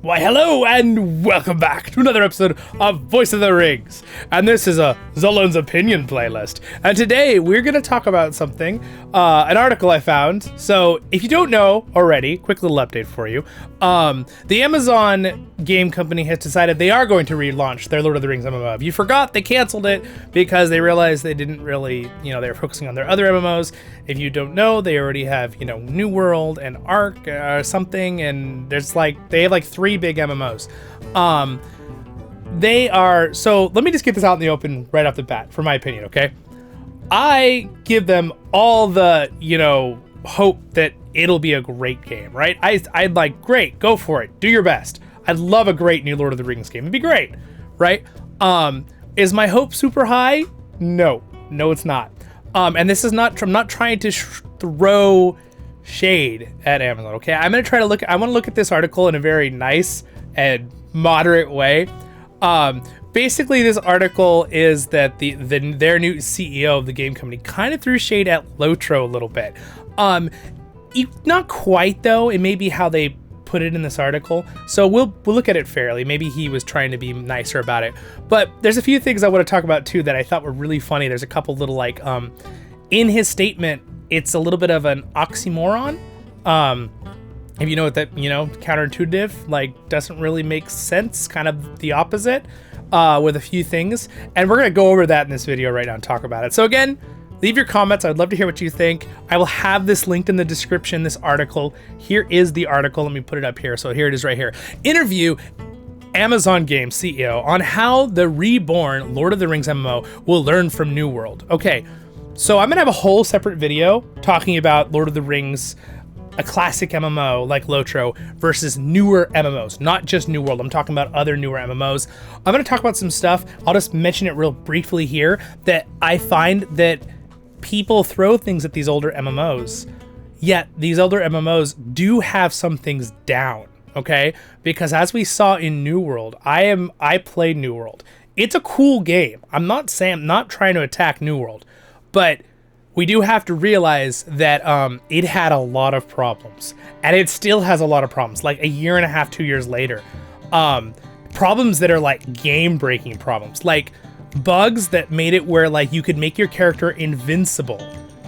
Why, hello and welcome back to another episode of Voice of the Rings. And this is a Zollins Opinion playlist. And today we're going to talk about something, an article I found. So if you don't know already, quick little update for you. The Amazon game company has decided they are going to relaunch their Lord of the Rings MMO. If you forgot, they canceled it because they realized they didn't really, they were focusing on their other MMOs. If you don't know, they already have, New World and Ark or something. And they have three big MMOs. So let me just get this out in the open right off the bat, for my opinion, okay? I give them all the, hope that it'll be a great game, right? I'd like, great, go for it, do your best. I'd love a great new Lord of the Rings game. It'd be great, right? Is my hope super high? No, it's not. And this is not, I'm not trying to throw shade at Amazon, okay? I want to look at this article in a very nice and moderate way. Basically, this article is that their new CEO of the game company kind of threw shade at Lotro a little bit. Not quite though. It may be how they put it in this article. So we'll look at it fairly. Maybe he was trying to be nicer about it. But there's a few things I want to talk about too that I thought were really funny. There's a couple little in his statement, it's a little bit of an oxymoron. If you know what that, counterintuitive, doesn't really make sense, kind of the opposite, with a few things. And we're going to go over that in this video right now and talk about it. So again, leave your comments. I'd love to hear what you think. I will have this linked in the description, this article. Here is the article. Let me put it up here. So here it is right here. Interview Amazon Game CEO on how the reborn Lord of the Rings MMO will learn from New World. Okay, so I'm going to have a whole separate video talking about Lord of the Rings, a classic MMO like Lotro versus newer MMOs, not just New World. I'm talking about other newer MMOs. I'm going to talk about some stuff. I'll just mention it real briefly here that I find that people throw things at these older MMOs, yet these older MMOs do have some things down, okay? Because as we saw in New World, I played New World. It's a cool game. I'm not trying to attack New World, but we do have to realize that it had a lot of problems, and it still has a lot of problems, like a year and a half, 2 years later. Problems that are game-breaking problems, like bugs that made it where you could make your character invincible,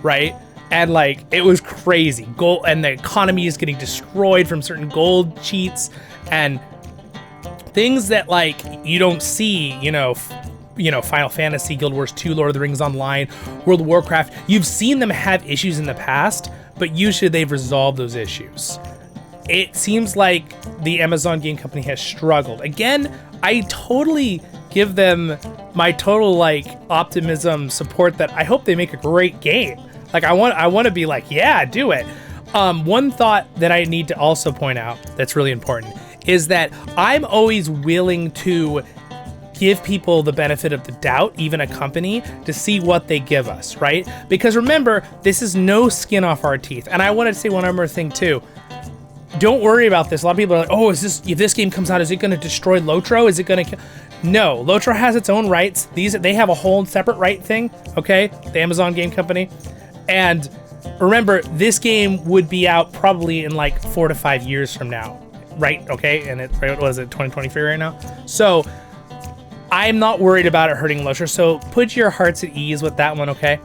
right? And it was crazy. Gold, and the economy is getting destroyed from certain gold cheats and things that you don't see, Final Fantasy, Guild Wars 2, Lord of the Rings Online, World of Warcraft. You've seen them have issues in the past, but usually they've resolved those issues. It seems like the Amazon game company has struggled. Again, I totally give them my total optimism, support that I hope they make a great game. I want to be yeah, do it. One thought that I need to also point out that's really important is that I'm always willing to give people the benefit of the doubt, even a company, to see what they give us, right? Because remember, this is no skin off our teeth. And I wanted to say one more thing too. Don't worry about this. A lot of people are like, oh, if this game comes out, is it going to destroy Lotro? Is it going to... No, Lotro has its own rights. They have a whole separate right thing, okay? The Amazon game company. And remember, this game would be out probably in 4 to 5 years from now, right? Okay, and what was it, 2023 right now? So I'm not worried about it hurting Lotro, so put your hearts at ease with that one, okay?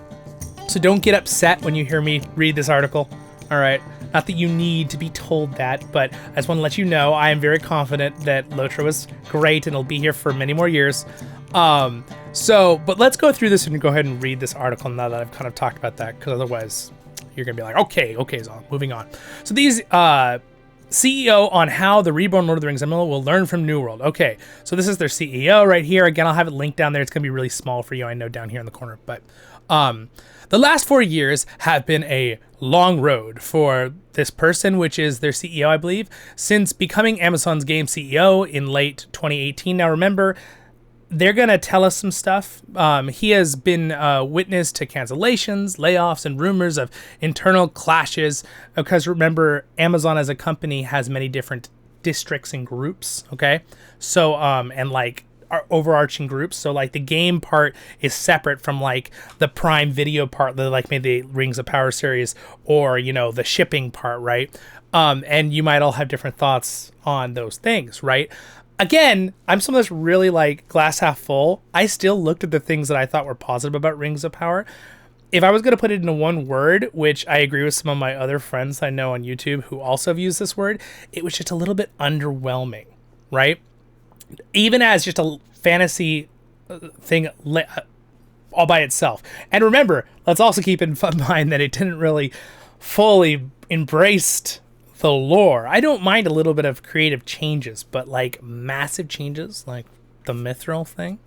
So don't get upset when you hear me read this article, all right? Not that you need to be told that, but I just want to let you know I am very confident that Lotro is great and it'll be here for many more years. But let's go through this and go ahead and read this article now that I've kind of talked about that, because otherwise you're going to be like, okay, Zollin, moving on. So these... CEO on how the reborn Lord of the Rings MMO will learn from New World. Okay, so this is their CEO right here. Again, I'll have it linked down there. It's going to be really small for you, I know, down here in the corner. But the last 4 years have been a long road for this person, which is their CEO, I believe, since becoming Amazon's game CEO in late 2018. Now, remember, they're going to tell us some stuff. He has been witness to cancellations, layoffs, and rumors of internal clashes. Because remember, Amazon as a company has many different districts and groups, okay? So, and overarching groups. So the game part is separate from the Prime Video part, maybe the Rings of Power series, or, the shipping part, right? And you might all have different thoughts on those things, right? Again, I'm someone that's really like glass half full. I still looked at the things that I thought were positive about Rings of Power. If I was going to put it into one word, which I agree with some of my other friends I know on YouTube who also have used this word, it was just a little bit underwhelming, right? Even as just a fantasy thing all by itself. And remember, let's also keep in mind that it didn't really fully embrace the lore. I don't mind a little bit of creative changes, but like massive changes, like the mithril thing,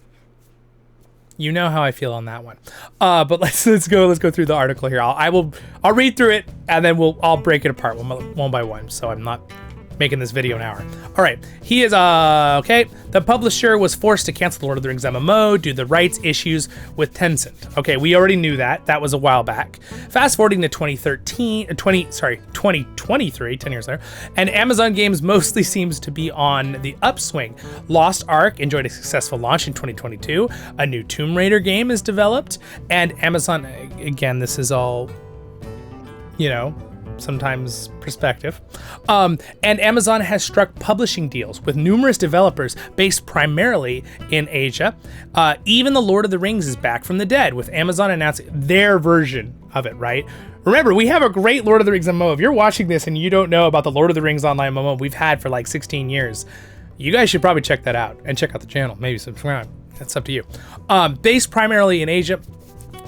you know how I feel on that one. But let's go through the article here. I'll read through it and then I'll break it apart one by one, so I'm not making this video an hour. All right, he is okay. The publisher was forced to cancel the Lord of the Rings MMO due to the rights issues with Tencent. Okay, we already knew that. That was a while back. Fast forwarding to 2023, 10 years later, and Amazon Games mostly seems to be on the upswing. Lost Ark enjoyed a successful launch in 2022. A new Tomb Raider game is developed, and Amazon, again, this is all, you know, sometimes perspective. And Amazon has struck publishing deals with numerous developers based primarily in Asia. Even the Lord of the Rings is back from the dead, with Amazon announcing their version of it, right? Remember, we have a great Lord of the Rings MMO. If you're watching this and you don't know about the Lord of the Rings online MMO we've had for like 16 years, you guys should probably check that out and check out the channel. Maybe subscribe. That's up to you. Based primarily in Asia,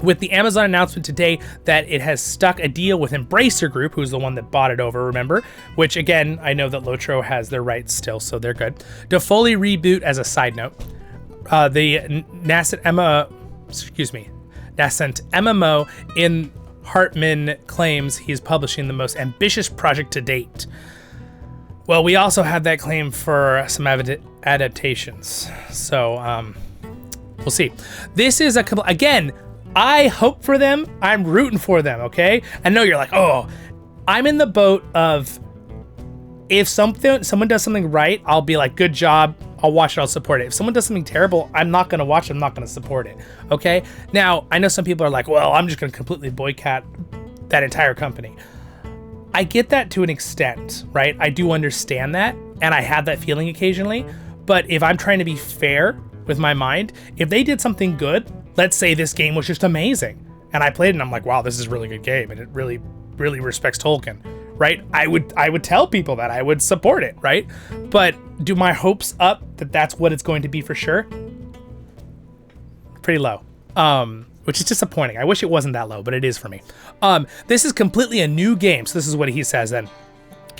with the Amazon announcement today that it has stuck a deal with Embracer Group, who's the one that bought it over, remember? Which, again, I know that Lotro has their rights still, so they're good. To fully reboot, as a side note, the nascent MMO in Hartman claims he's publishing the most ambitious project to date. Well, we also had that claim for some adaptations, so we'll see. This is again, I hope for them. I'm rooting for them, okay? I know you're like, oh, I'm in the boat of if someone does something right, I'll be like, good job. I'll watch it. I'll support it. If someone does something terrible, I'm not going to watch it. I'm not going to support it, okay? Now, I know some people are like, well, I'm just going to completely boycott that entire company. I get that to an extent, right? I do understand that, and I have that feeling occasionally. But if I'm trying to be fair with my mind, if they did something good, let's say this game was just amazing, and I played it and I'm like, wow, this is a really good game, and it really, really respects Tolkien, right? I would tell people that. I would support it, right? But do my hopes up that that's what it's going to be for sure? Pretty low, which is disappointing. I wish it wasn't that low, but it is for me. This is completely a new game, so this is what he says then.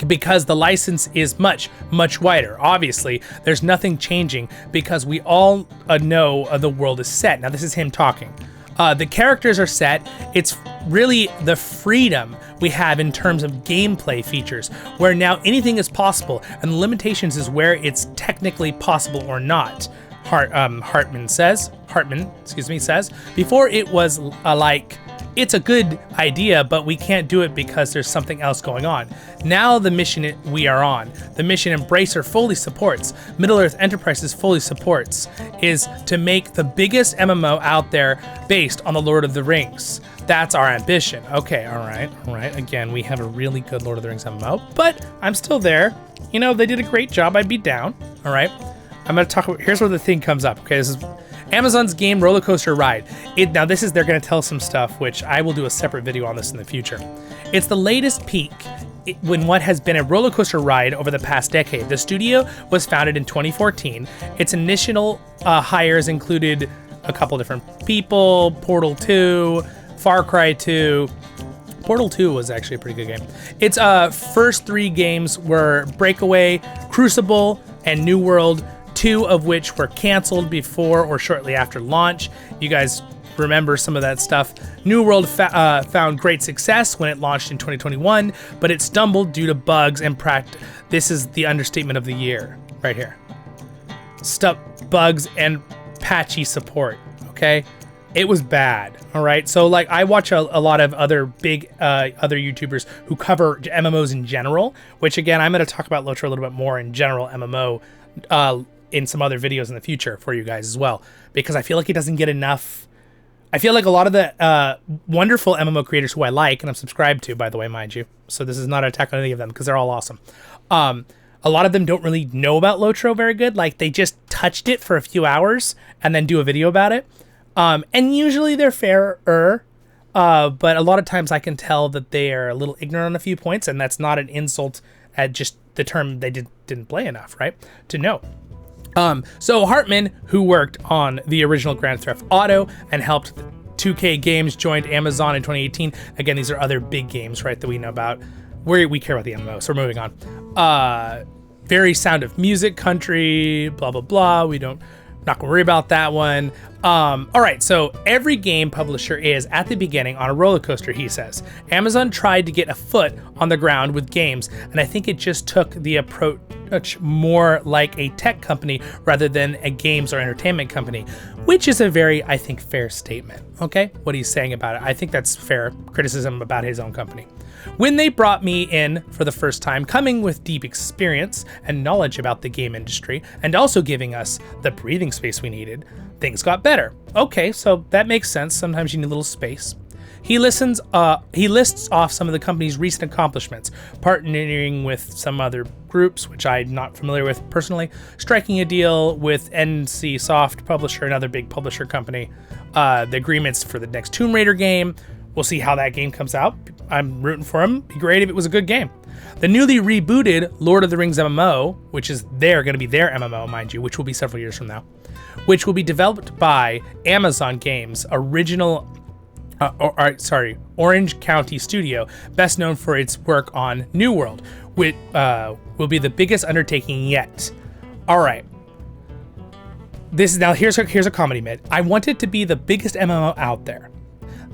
Because the license is much, much wider. Obviously, there's nothing changing because we all know the world is set. Now, this is him talking. The characters are set. It's really the freedom we have in terms of gameplay features, where now anything is possible, and the limitations is where it's technically possible or not. Hartman says. Before it was like, it's a good idea, but we can't do it because there's something else going on. Now the mission we are on, the mission Embracer fully supports, Middle-earth Enterprises fully supports, is to make the biggest MMO out there based on the Lord of the Rings. That's our ambition. Okay, all right. Again, we have a really good Lord of the Rings MMO, but I'm still there. You know, they did a great job. I'd be down. All right. I'm going to talk about, here's where the thing comes up. Okay, this is Amazon's game Roller Coaster Ride. Now this is, they're going to tell some stuff, which I will do a separate video on this in the future. It's the latest peak when what has been a roller coaster ride over the past decade. The studio was founded in 2014. Its initial hires included a couple different people, Portal 2, Far Cry 2. Portal 2 was actually a pretty good game. Its first three games were Breakaway, Crucible, and New World, two of which were canceled before or shortly after launch. You guys remember some of that stuff. New World found great success when it launched in 2021, but it stumbled due to bugs and this is the understatement of the year right here. Bugs and patchy support, okay? It was bad, all right? So like I watch a lot of other big other YouTubers who cover MMOs in general, which again, I'm going to talk about Lotro a little bit more in general MMO in some other videos in the future for you guys as well, because I feel like he doesn't get enough I feel like a lot of the wonderful MMO creators who I like, and I'm subscribed to, by the way, mind you, so this is not an attack on any of them because they're all awesome. A lot of them don't really know about Lotro very good. Like, they just touched it for a few hours and then do a video about it. And usually they're fairer, but a lot of times I can tell that they are a little ignorant on a few points, and that's not an insult at just the term they didn't play enough, right, to know. So Hartman, who worked on the original Grand Theft Auto and helped 2K Games, joined Amazon in 2018. Again, these are other big games, right, that we know about. We care about the MMO, so we're moving on. Very Sound of Music country, blah, blah, blah. Not gonna worry about that one. All right, so every game publisher is, at the beginning, on a roller coaster, he says. Amazon tried to get a foot on the ground with games, and I think it just took the approach more like a tech company rather than a games or entertainment company, which is a very, I think, fair statement, okay? What he's saying about it. I think that's fair criticism about his own company. When they brought me in for the first time, coming with deep experience and knowledge about the game industry, and also giving us the breathing space we needed, things got better. Okay, so that makes sense. Sometimes you need a little space. He lists off some of the company's recent accomplishments, partnering with some other groups, which I'm not familiar with personally, striking a deal with NC Soft publisher, another big publisher company, the agreements for the next Tomb Raider game. We'll see how that game comes out. I'm rooting for him. Be great if it was a good game. The newly rebooted Lord of the Rings MMO, which is going to be their MMO, mind you, which will be several years from now, which will be developed by Amazon Games' Orange County studio, best known for its work on New World, which will be the biggest undertaking yet. All right. Here's a comedy mid. I want it to be the biggest MMO out there.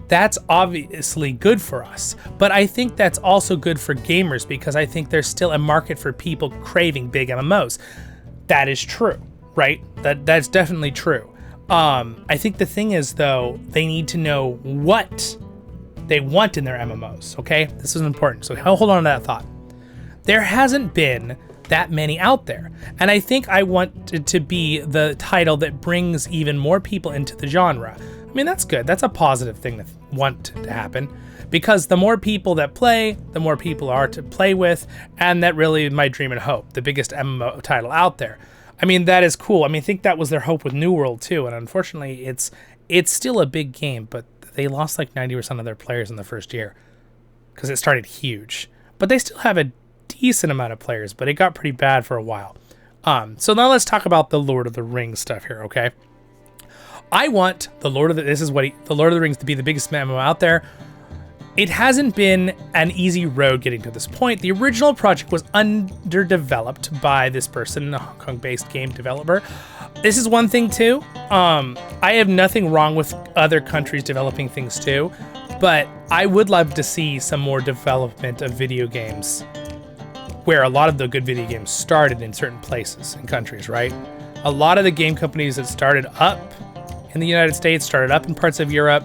That's obviously good for us, but I think that's also good for gamers because I think there's still a market for people craving big MMOs. That is true, right? That's definitely true. I think the thing is, though, they need to know what they want in their MMOs, okay? This is important, so hold on to that thought. There hasn't been that many out there, and I think I want it to be the title that brings even more people into the genre. I mean, that's good. That's a positive thing to want to happen, because the more people that play, the more people are to play with, and that really is my dream and hope, the biggest MMO title out there. I mean, that is cool. I mean, I think that was their hope with New World too, and unfortunately, it's still a big game, but they lost like 90% of their players in the first year because it started huge. But they still have a decent amount of players, but it got pretty bad for a while. So now let's talk about the Lord of the Rings stuff here, okay? I want the Lord of the Rings to be the biggest MMO out there. It hasn't been an easy road getting to this point. The original project was underdeveloped by this person, a Hong Kong-based game developer. This is one thing too. I have nothing wrong with other countries developing things too, but I would love to see some more development of video games where a lot of the good video games started in certain places and countries, right? A lot of the game companies that started up in the United States, started up in parts of Europe,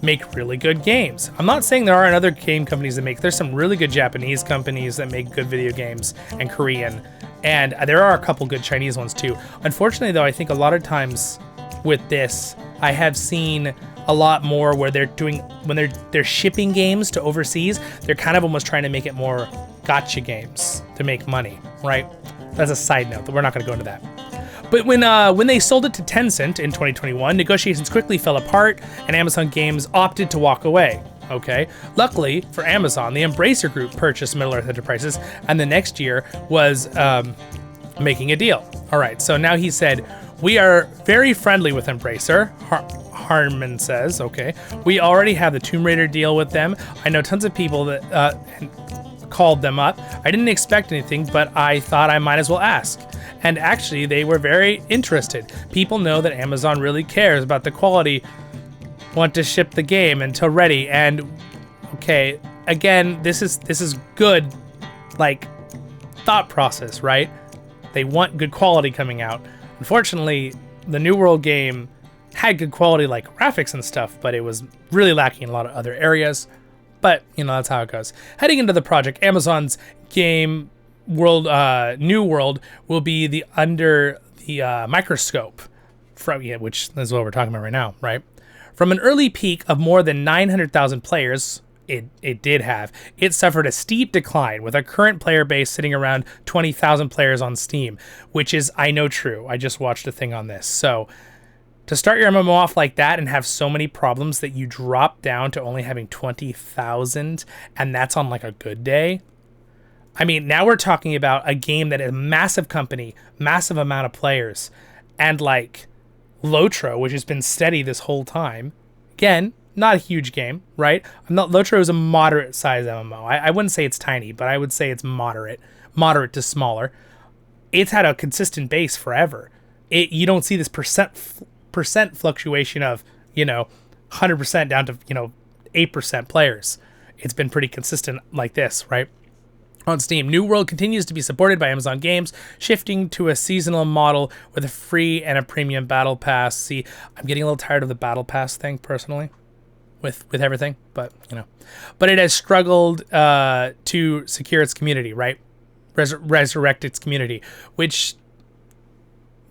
make really good games. I'm not saying there aren't other game companies that there's some really good Japanese companies that make good video games, and Korean, and there are a couple good Chinese ones too. Unfortunately though, I think a lot of times with this, I have seen a lot more where when they're shipping games to overseas, they're kind of almost trying to make it more gotcha games to make money, right? That's a side note, but we're not going to go into that. But when they sold it to Tencent in 2021, negotiations quickly fell apart, and Amazon Games opted to walk away. Okay. Luckily for Amazon, the Embracer Group purchased Middle-earth Enterprises, and the next year was making a deal. All right. So now he said, we are very friendly with Embracer. Harman says, okay. We already have the Tomb Raider deal with them. I know tons of people that called them up. I didn't expect anything, but I thought I might as well ask. And actually, they were very interested. People know that Amazon really cares about the quality, want to ship the game until ready. And okay, again, this is good, like, thought process, right? They want good quality coming out. Unfortunately, the New World game had good quality, like graphics and stuff, but it was really lacking in a lot of other areas. But, you know, that's how it goes. Heading into the project, Amazon's game World, New World will be under the microscope, which is what we're talking about right now, right? From an early peak of more than 900,000 players, it did have, it suffered a steep decline, with our current player base sitting around 20,000 players on Steam, which is, I know, true. I just watched a thing on this. So to start your MMO off like that and have so many problems that you drop down to only having 20,000, and that's on like a good day. I mean, now we're talking about a game that is a massive company, massive amount of players, and like Lotro, which has been steady this whole time. Again, not a huge game, right? Lotro is a moderate size MMO. I wouldn't say it's tiny, but I would say it's moderate to smaller. It's had a consistent base forever. You don't see this percent fluctuation of, 100% down to, 8% players. It's been pretty consistent like this, right? On Steam, New World continues to be supported by Amazon Games, shifting to a seasonal model with a free and a premium battle pass. See, I'm getting a little tired of the battle pass thing personally, with everything, but but it has struggled to secure its community, right? Resurrect its community, which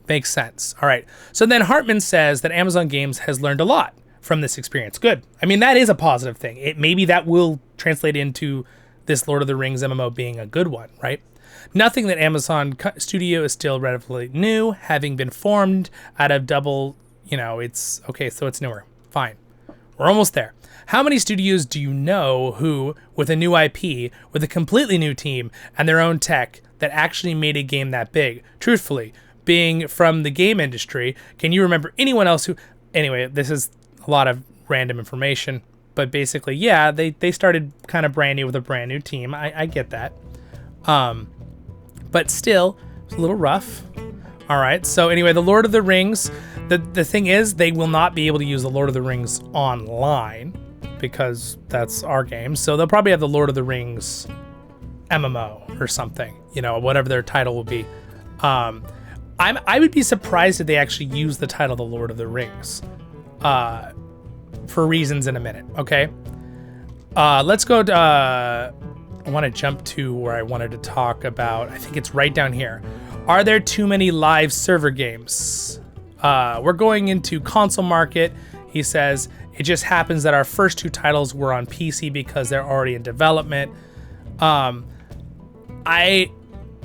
makes sense. All right. So then Hartman says that Amazon Games has learned a lot from this experience. Good. I mean, that is a positive thing. Maybe that will translate into this Lord of the Rings MMO being a good one, right? Nothing that Amazon Studio is still relatively new, having been formed out of it's okay, so it's newer. Fine. We're almost there. How many studios do you know who, with a new IP, with a completely new team and their own tech, that actually made a game that big? Truthfully, being from the game industry, can you remember anyone else who... Anyway, this is a lot of random information. But basically, yeah, they started kind of brand new with a brand new team. I get that. But still, it's a little rough. All right. So anyway, the Lord of the Rings, the thing is, they will not be able to use the Lord of the Rings online because that's our game. So they'll probably have the Lord of the Rings MMO or something, whatever their title will be. I would be surprised if they actually use the title The Lord of the Rings. For reasons in a minute, okay? Let's go to... I want to jump to where I wanted to talk about... I think it's right down here. Are there too many live server games? We're going into console market. He says, it just happens that our first two titles were on PC because they're already in development. I'm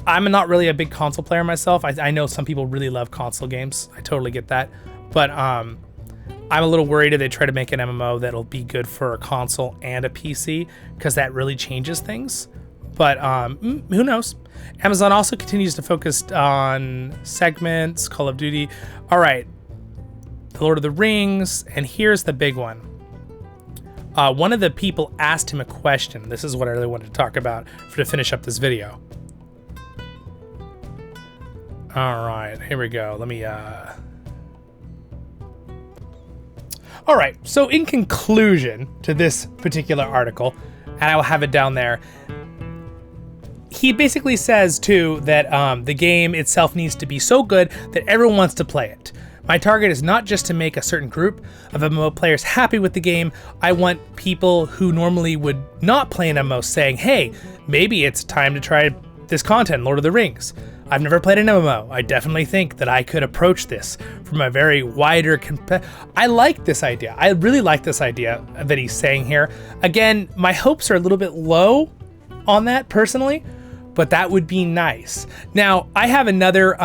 not really a big console player myself. I know some people really love console games. I totally get that. But... I'm a little worried if they try to make an MMO that'll be good for a console and a PC, because that really changes things. But who knows? Amazon also continues to focus on segments, Call of Duty. All right, The Lord of the Rings, and here's the big one. One of the people asked him a question. This is what I really wanted to talk about to finish up this video. All right, here we go. Let me... All right, so in conclusion to this particular article, and I will have it down there, he basically says, too, that the game itself needs to be so good that everyone wants to play it. My target is not just to make a certain group of MMO players happy with the game. I want people who normally would not play an MMO saying, hey, maybe it's time to try this content, Lord of the Rings. I've never played an MMO. I definitely think that I could approach this from a very wider... I like this idea. I really like this idea that he's saying here. Again, my hopes are a little bit low on that personally, but that would be nice. Now, I have another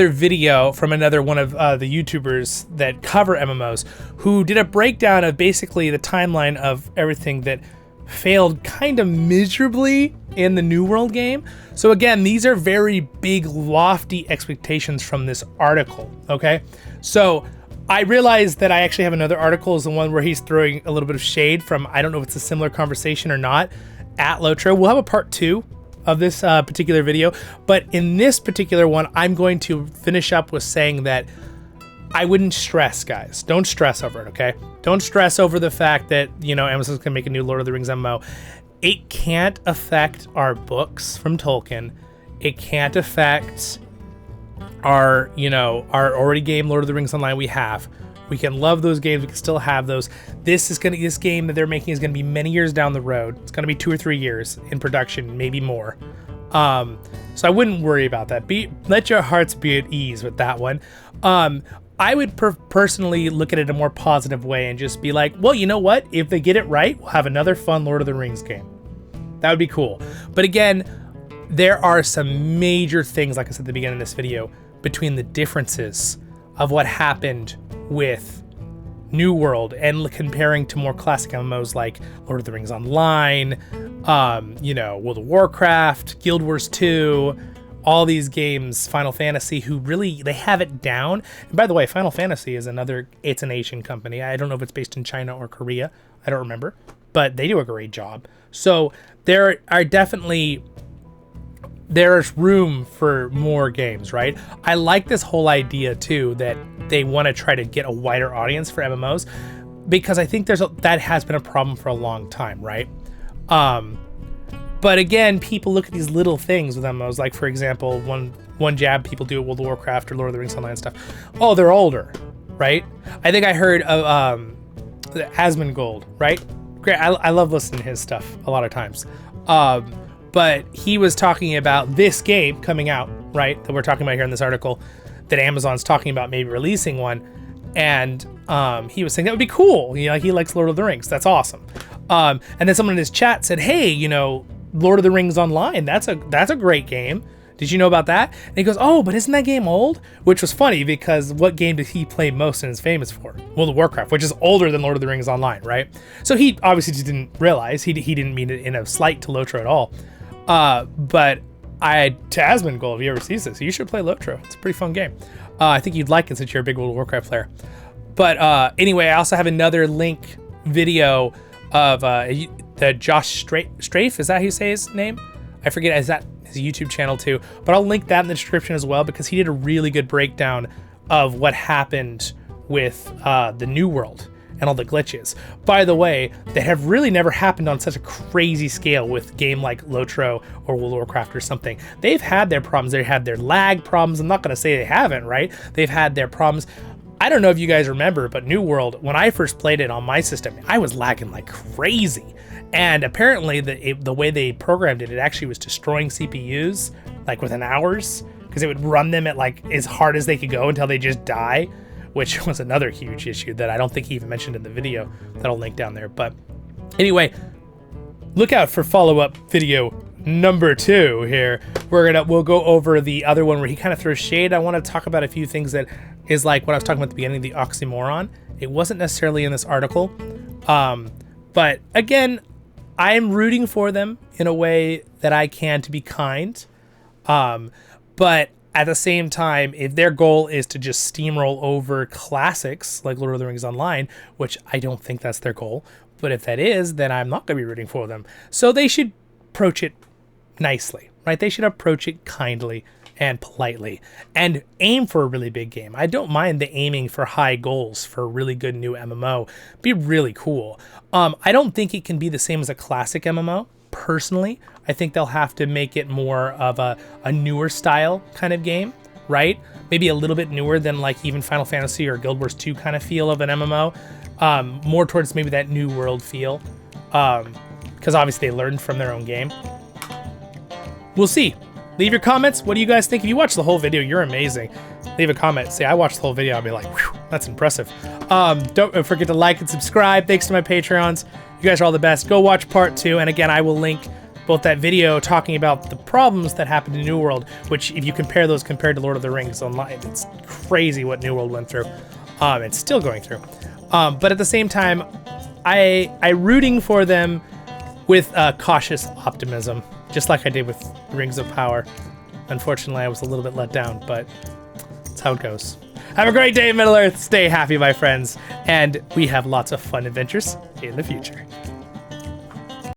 video from another one of the YouTubers that cover MMOs who did a breakdown of basically the timeline of everything that failed kind of miserably in the New World game. So again, these are very big, lofty expectations from this article, okay? So I realized that I actually have another article, is the one where he's throwing a little bit of shade from, I don't know if it's a similar conversation or not, at Lotro. We'll have a part 2 of this particular video, but in this particular one, I'm going to finish up with saying that I wouldn't stress, guys. Don't stress over it, okay? Don't stress over the fact that, Amazon's gonna make a new Lord of the Rings MMO. It can't affect our books from Tolkien. It can't affect our, our already game Lord of the Rings Online we have. We can love those games. We can still have those. This game that they're making is gonna be many years down the road. It's gonna be 2 or 3 years in production, maybe more. So I wouldn't worry about that. Let your hearts be at ease with that one. I would personally look at it a more positive way and just be like, well, you know what? If they get it right, we'll have another fun Lord of the Rings game. That would be cool. But again, there are some major things, like I said at the beginning of this video, between the differences of what happened with New World and comparing to more classic MMOs like Lord of the Rings Online, World of Warcraft, Guild Wars 2, all these games, Final Fantasy, who really, they have it down. And by the way, Final Fantasy is it's an Asian company. I don't know if it's based in China or Korea. I don't remember, but they do a great job. So there's room for more games, right? I like this whole idea too, that they want to try to get a wider audience for MMOs, because I think that has been a problem for a long time, right? But again, people look at these little things with MMOs, like for example, one jab people do at World of Warcraft or Lord of the Rings Online stuff. Oh, they're older, right? I think I heard of Asmongold, right? Great, I love listening to his stuff a lot of times. But he was talking about this game coming out, right? That we're talking about here in this article, that Amazon's talking about maybe releasing one. And he was saying that would be cool. You know, he likes Lord of the Rings. That's awesome. And then someone in his chat said, hey, Lord of the Rings Online, that's a great game. Did you know about that? And he goes, oh, but isn't that game old? Which was funny, because what game did he play most and is famous for? World of Warcraft, which is older than Lord of the Rings Online, right? So he obviously just didn't realize, he didn't mean it in a slight to Lotro at all. But to Asmongold, if you ever sees this, you should play Lotro. It's a pretty fun game. I think you'd like it since you're a big World of Warcraft player. But anyway, I also have another link video of the Josh Strafe. Is that how you say his name? I forget. Is that his YouTube channel too? But I'll link that in the description as well, because he did a really good breakdown of what happened with the New World and all the glitches, by the way, that have really never happened on such a crazy scale with a game like Lotro or World of Warcraft or something. They've had their problems. They had their lag problems. I'm not going to say they haven't, right? They've had their problems. I don't know if you guys remember, but New World, when I first played it on my system, I was lagging like crazy. And apparently the way they programmed it actually was destroying CPUs like within hours, because it would run them at like as hard as they could go until they just die, which was another huge issue that I don't think he even mentioned in the video that I'll link down there. But anyway, look out for follow-up video number 2 here. We'll go over the other one where he kind of throws shade. I want to talk about a few things that is like what I was talking about at the beginning, the oxymoron. It wasn't necessarily in this article. But again, I am rooting for them in a way that I can to be kind. But at the same time, if their goal is to just steamroll over classics like Lord of the Rings Online, which I don't think that's their goal, but if that is, then I'm not going to be rooting for them. So they should approach it nicely, right? They should approach it kindly and politely and aim for a really big game. I don't mind the aiming for high goals for a really good new MMO. It'd be really cool. I don't think it can be the same as a classic MMO. Personally, I think they'll have to make it more of a newer style kind of game, right? Maybe a little bit newer than like even Final Fantasy or Guild Wars 2 kind of feel of an MMO. More towards maybe that New World feel, because obviously they learned from their own game. We'll see. Leave your comments. What do you guys think? If you watch the whole video, you're amazing. Leave a comment. Say, I watched the whole video. I'll be like, whew, that's impressive. Don't forget to like and subscribe. Thanks to my Patreons. You guys are all the best. Go watch part 2. And again, I will link both that video talking about the problems that happened in New World, which if you compare those compared to Lord of the Rings Online, it's crazy what New World went through. It's still going through. But at the same time, I'm rooting for them with cautious optimism, just like I did with Rings of Power. Unfortunately, I was a little bit let down, but that's how it goes. Have a great day, Middle Earth. Stay happy, my friends, and we have lots of fun adventures in the future.